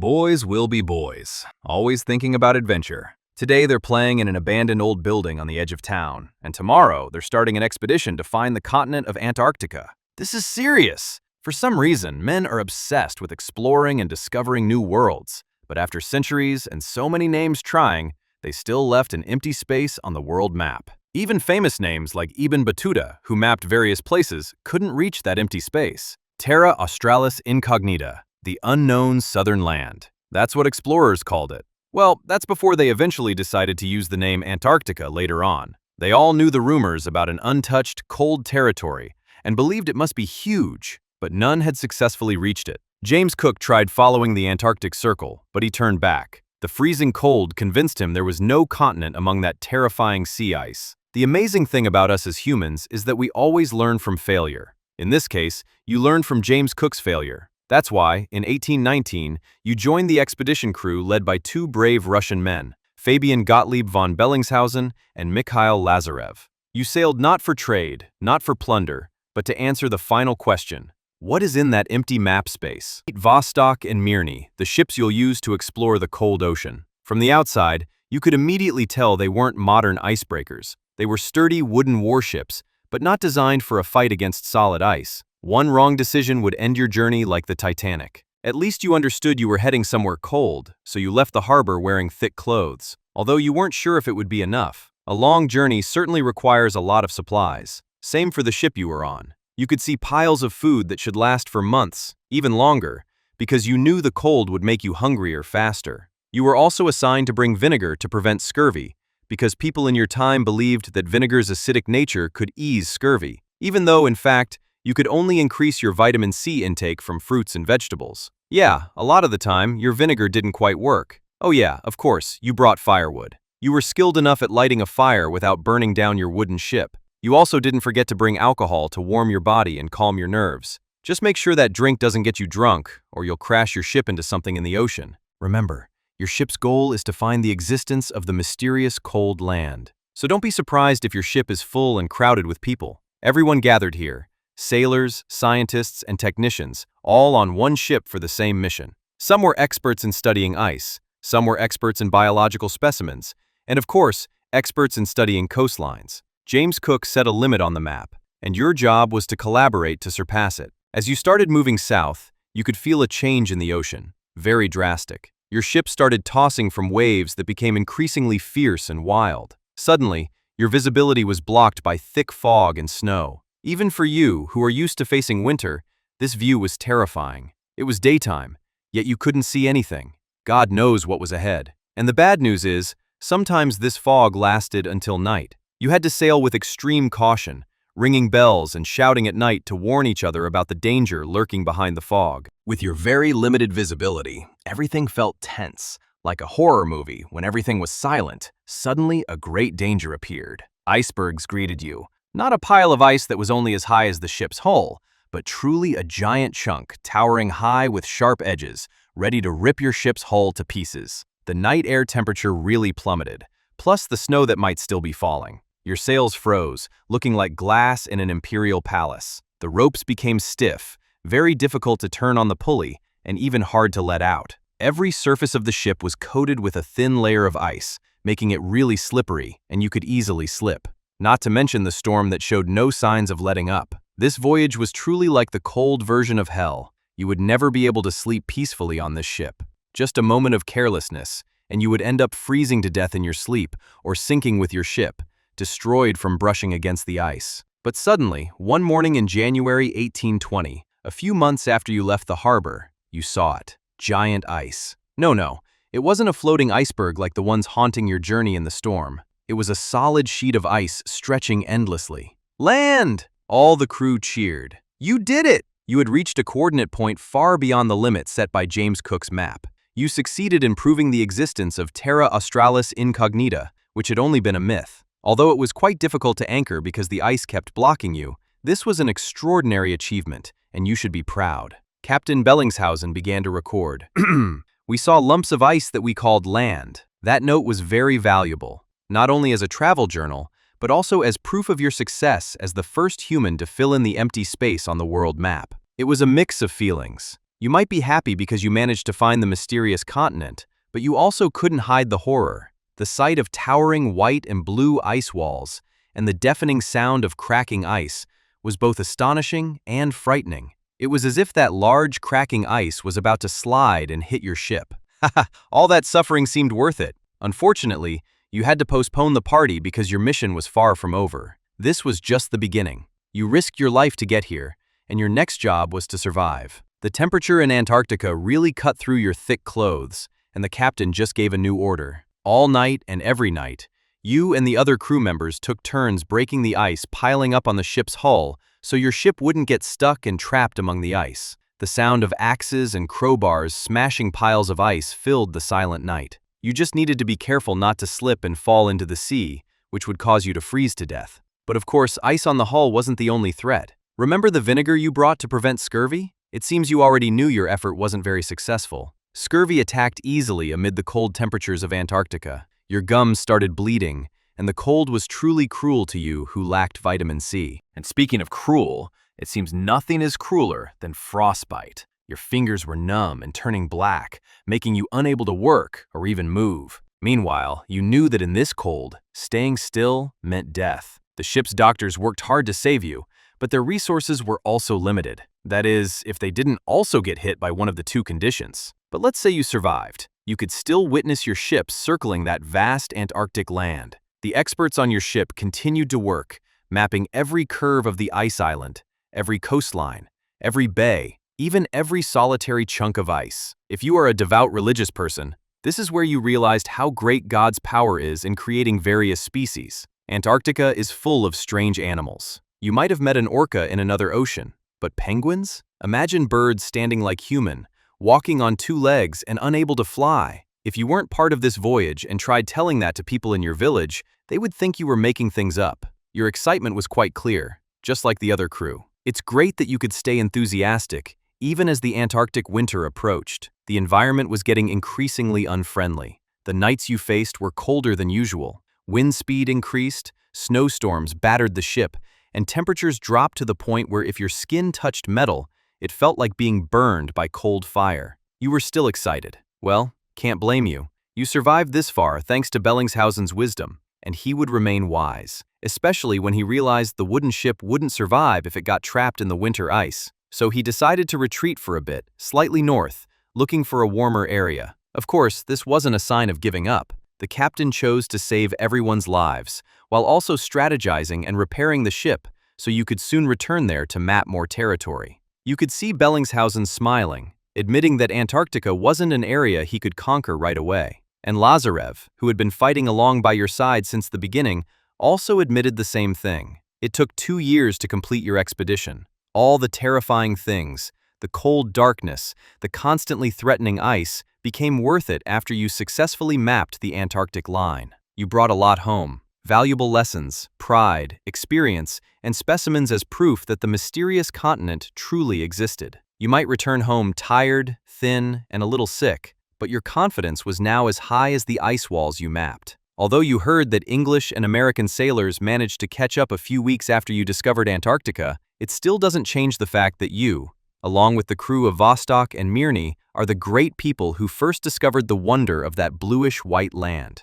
Boys will be boys, always thinking about adventure. Today they're playing in an abandoned old building on the edge of town, and tomorrow they're starting an expedition to find the continent of Antarctica. This is serious! For some reason, men are obsessed with exploring and discovering new worlds, but after centuries and so many names trying, they still left an empty space on the world map. Even famous names like Ibn Battuta, who mapped various places, couldn't reach that empty space. Terra Australis Incognita, the unknown southern land. That's what explorers called it. Well, that's before they eventually decided to use the name Antarctica later on. They all knew the rumors about an untouched, cold territory and believed it must be huge, but none had successfully reached it. James Cook tried following the Antarctic Circle, but he turned back. The freezing cold convinced him there was no continent among that terrifying sea ice. The amazing thing about us as humans is that we always learn from failure. In this case, you learned from James Cook's failure. That's why, in 1819, you joined the expedition crew led by two brave Russian men, Fabian Gottlieb von Bellingshausen and Mikhail Lazarev. You sailed not for trade, not for plunder, but to answer the final question: what is in that empty map space? Vostok and Mirny, the ships you'll use to explore the cold ocean. From the outside, you could immediately tell they weren't modern icebreakers. They were sturdy wooden warships, but not designed for a fight against solid ice. One wrong decision would end your journey like the Titanic. At least you understood you were heading somewhere cold, so you left the harbor wearing thick clothes. Although you weren't sure if it would be enough. A long journey certainly requires a lot of supplies. Same for the ship you were on. You could see piles of food that should last for months, even longer, because you knew the cold would make you hungrier faster. You were also assigned to bring vinegar to prevent scurvy, because people in your time believed that vinegar's acidic nature could ease scurvy, even though, in fact, you could only increase your vitamin C intake from fruits and vegetables. Yeah, a lot of the time, your vinegar didn't quite work. Oh yeah, of course, you brought firewood. You were skilled enough at lighting a fire without burning down your wooden ship. You also didn't forget to bring alcohol to warm your body and calm your nerves. Just make sure that drink doesn't get you drunk, or you'll crash your ship into something in the ocean. Remember, your ship's goal is to find the existence of the mysterious cold land. So don't be surprised if your ship is full and crowded with people. Everyone gathered here. Sailors, scientists, and technicians, all on one ship for the same mission. Some were experts in studying ice, some were experts in biological specimens, and of course, experts in studying coastlines. James Cook set a limit on the map, and your job was to collaborate to surpass it. As you started moving south, you could feel a change in the ocean, very drastic. Your ship started tossing from waves that became increasingly fierce and wild. Suddenly, your visibility was blocked by thick fog and snow. Even for you, who are used to facing winter, this view was terrifying. It was daytime, yet you couldn't see anything. God knows what was ahead. And the bad news is, sometimes this fog lasted until night. You had to sail with extreme caution, ringing bells and shouting at night to warn each other about the danger lurking behind the fog. With your very limited visibility, everything felt tense. Like a horror movie, when everything was silent, suddenly a great danger appeared. Icebergs greeted you. Not a pile of ice that was only as high as the ship's hull, but truly a giant chunk towering high with sharp edges, ready to rip your ship's hull to pieces. The night air temperature really plummeted, plus the snow that might still be falling. Your sails froze, looking like glass in an imperial palace. The ropes became stiff, very difficult to turn on the pulley, and even hard to let out. Every surface of the ship was coated with a thin layer of ice, making it really slippery, and you could easily slip. Not to mention the storm that showed no signs of letting up. This voyage was truly like the cold version of hell. You would never be able to sleep peacefully on this ship. Just a moment of carelessness, and you would end up freezing to death in your sleep or sinking with your ship, destroyed from brushing against the ice. But suddenly, one morning in January 1820, a few months after you left the harbor, you saw it. Giant ice. No, it wasn't a floating iceberg like the ones haunting your journey in the storm. It was a solid sheet of ice stretching endlessly. Land! All the crew cheered. You did it! You had reached a coordinate point far beyond the limit set by James Cook's map. You succeeded in proving the existence of Terra Australis Incognita, which had only been a myth. Although it was quite difficult to anchor because the ice kept blocking you, this was an extraordinary achievement, and you should be proud. Captain Bellingshausen began to record. We saw lumps of ice that we called land. That note was very valuable, not only as a travel journal, but also as proof of your success as the first human to fill in the empty space on the world map. It was a mix of feelings. You might be happy because you managed to find the mysterious continent, but you also couldn't hide the horror. The sight of towering white and blue ice walls and the deafening sound of cracking ice was both astonishing and frightening. It was as if that large cracking ice was about to slide and hit your ship. Haha, all that suffering seemed worth it. Unfortunately, you had to postpone the party because your mission was far from over. This was just the beginning. You risked your life to get here, and your next job was to survive. The temperature in Antarctica really cut through your thick clothes, and the captain just gave a new order. All night and every night, you and the other crew members took turns breaking the ice piling up on the ship's hull so your ship wouldn't get stuck and trapped among the ice. The sound of axes and crowbars smashing piles of ice filled the silent night. You just needed to be careful not to slip and fall into the sea, which would cause you to freeze to death. But of course, ice on the hull wasn't the only threat. Remember the vinegar you brought to prevent scurvy? It seems you already knew your effort wasn't very successful. Scurvy attacked easily amid the cold temperatures of Antarctica. Your gums started bleeding, and the cold was truly cruel to you who lacked vitamin C. And speaking of cruel, it seems nothing is crueler than frostbite. Your fingers were numb and turning black, making you unable to work or even move. Meanwhile, you knew that in this cold, staying still meant death. The ship's doctors worked hard to save you, but their resources were also limited. That is, if they didn't also get hit by one of the two conditions. But let's say you survived. You could still witness your ship circling that vast Antarctic land. The experts on your ship continued to work, mapping every curve of the ice island, every coastline, every bay, even every solitary chunk of ice. If you are a devout religious person, this is where you realized how great God's power is in creating various species. Antarctica is full of strange animals. You might have met an orca in another ocean, but penguins? Imagine birds standing like human, walking on two legs and unable to fly. If you weren't part of this voyage and tried telling that to people in your village, they would think you were making things up. Your excitement was quite clear, just like the other crew. It's great that you could stay enthusiastic, even as the Antarctic winter approached. The environment was getting increasingly unfriendly. The nights you faced were colder than usual. Wind speed increased, snowstorms battered the ship, and temperatures dropped to the point where if your skin touched metal, it felt like being burned by cold fire. You were still excited. Well, can't blame you. You survived this far thanks to Bellingshausen's wisdom, and he would remain wise, especially when he realized the wooden ship wouldn't survive if it got trapped in the winter ice. So he decided to retreat for a bit, slightly north, looking for a warmer area. Of course, this wasn't a sign of giving up. The captain chose to save everyone's lives, while also strategizing and repairing the ship so you could soon return there to map more territory. You could see Bellingshausen smiling, admitting that Antarctica wasn't an area he could conquer right away. And Lazarev, who had been fighting along by your side since the beginning, also admitted the same thing. It took 2 years to complete your expedition. All the terrifying things, the cold darkness, the constantly threatening ice, became worth it after you successfully mapped the Antarctic line. You brought a lot home. Valuable lessons, pride, experience, and specimens as proof that the mysterious continent truly existed. You might return home tired, thin, and a little sick, but your confidence was now as high as the ice walls you mapped. Although you heard that English and American sailors managed to catch up a few weeks after you discovered Antarctica, it still doesn't change the fact that you, along with the crew of Vostok and Mirny, are the great people who first discovered the wonder of that bluish-white land.